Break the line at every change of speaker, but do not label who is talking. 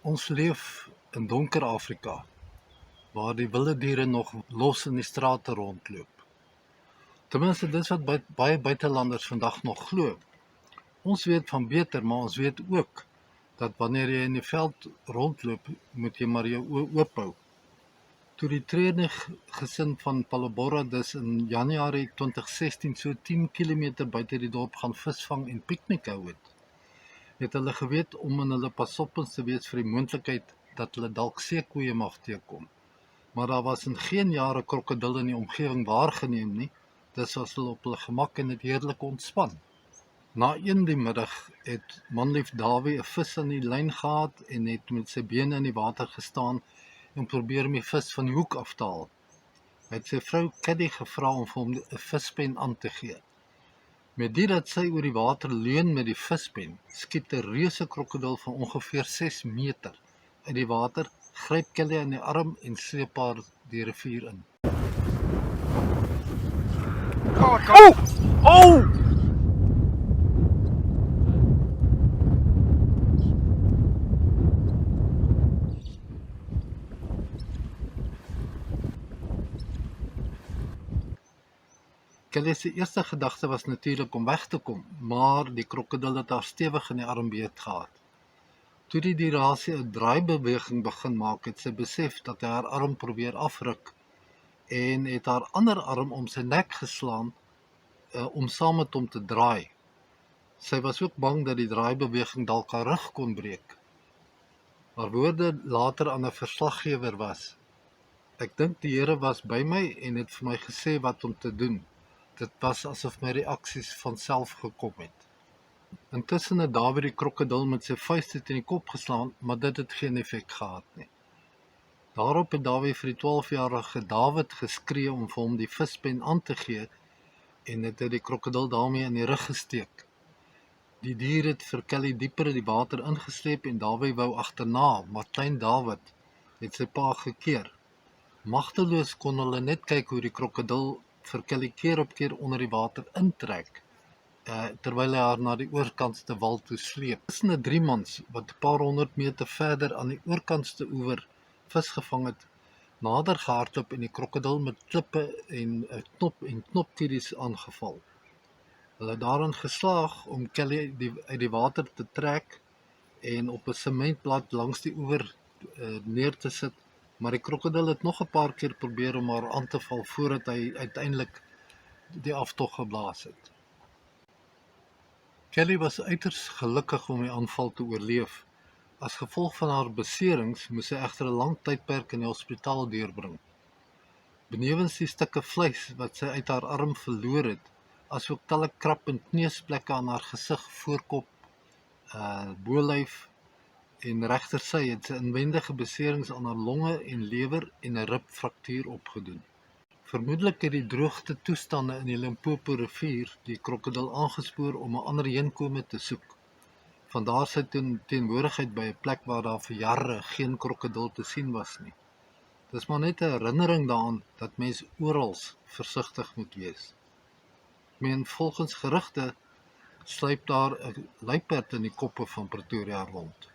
Ons leef in donker Afrika, waar die wilde diere nog los in die strate rondloop. Ten minste dis wat baie buitelanders vandag nog glo. Ons weet van beter, maar ons weet ook dat wanneer jy in die veld rondloop, moet jy maar jou oë oop hou. Toe die Treene gesin van Palabora dus in Januarie 2016 so 10 km buite die dorp gaan visvang en piknik hou het hulle geweet om in hulle pasoppens te wees vir die moontlikheid dat hulle dalk seekoeie mag teekom. Maar daar was in geen jare krokodille in die omgewing waargeneem nie, dis was hulle op hulle gemak en het heerlik ontspan. Na een die middag het manlief Dawie 'n vis aan die lyn gehad en het met sy bene in die water gestaan en probeer om die vis van die hoek af te haal. Hy het sy vrou Caddy gevra om vir hom 'n vispen aan te gee. Met dit dat sy oor die water leun met die vispen, skiet 'n reuse krokodil van ongeveer 6 meter uit die water, gryp Kelly aan die arm en sleep haar die rivier in.
Oh!
Kelly se eerste gedagte was natuurlik om weg te kom, maar die krokodil het haar stewig in die arm beet gehad. Toe die dierasie 'n draaibeweging begin maak, het sy besef dat hy haar arm probeer afruk en het haar ander arm om sy nek geslaan om saam met hom te draai. Sy was ook bang dat die draaibeweging dalk haar rug kon breek. Haar woorde later aan 'n verslaggewer was: "Ek dink die Here was by my en het vir my gesê wat om te doen. Dit was asof my reaksies van self gekom het." Intussen het Dawie die krokodil met sy vuiste teen die kop geslaan, maar dit het geen effek gehad nie. Daarop het Dawie vir die 12-jarige Dawid geskree om vir hom die vispen aan te gee en het die krokodil daarmee in die rug gesteek. Die dier het vir Kelly dieper in die water ingesleep en Dawie wou agterna, maar klein Dawid het sy pa gekeer. Magteloos kon hulle net kyk hoe die krokodil vir Kelly keer op keer onder die water intrek, terwyl hy haar na die oorkantste wal toe sleep. Tussen 'n 3-mans wat 'n paar 100 meter verder aan die oorkantste oewer vis gevang het, nader gehardloop en die krokodil met klippe en knopkieries aangeval. Hulle het daarin geslaag om Kelly uit die water te trek en op 'n sementblad langs die oewer neer te sit, maar die krokodil het nog 'n paar keer probeer om haar aan te val voordat hy uiteindelik die aftog geblaas het. Kelly was uiters gelukkig om die aanval te oorleef. As gevolg van haar beserings moes sy egter 'n lang tydperk in die hospitaal deurbring. Benewens die stukke vleis wat sy uit haar arm verloor het, asook talle krap en kneusplekke aan haar gesig, voorkop, bolyf en regtersy het sy inwendige beserings aan haar longe en lewer en 'n ribfraktuur opgedoen. Vermoedelik het die droogte toestande in die Limpopo rivier die krokodil aangespoor om 'n ander heenkome te soek. Vandaar sy teenwoordigheid by 'n plek waar daar vir jare geen krokodil te sien was nie. Dis maar net 'n herinnering daaraan dat mens oral versigtig moet wees. Volgens gerugte sluip daar 'n luiperd in die koppe van Pretoria rond.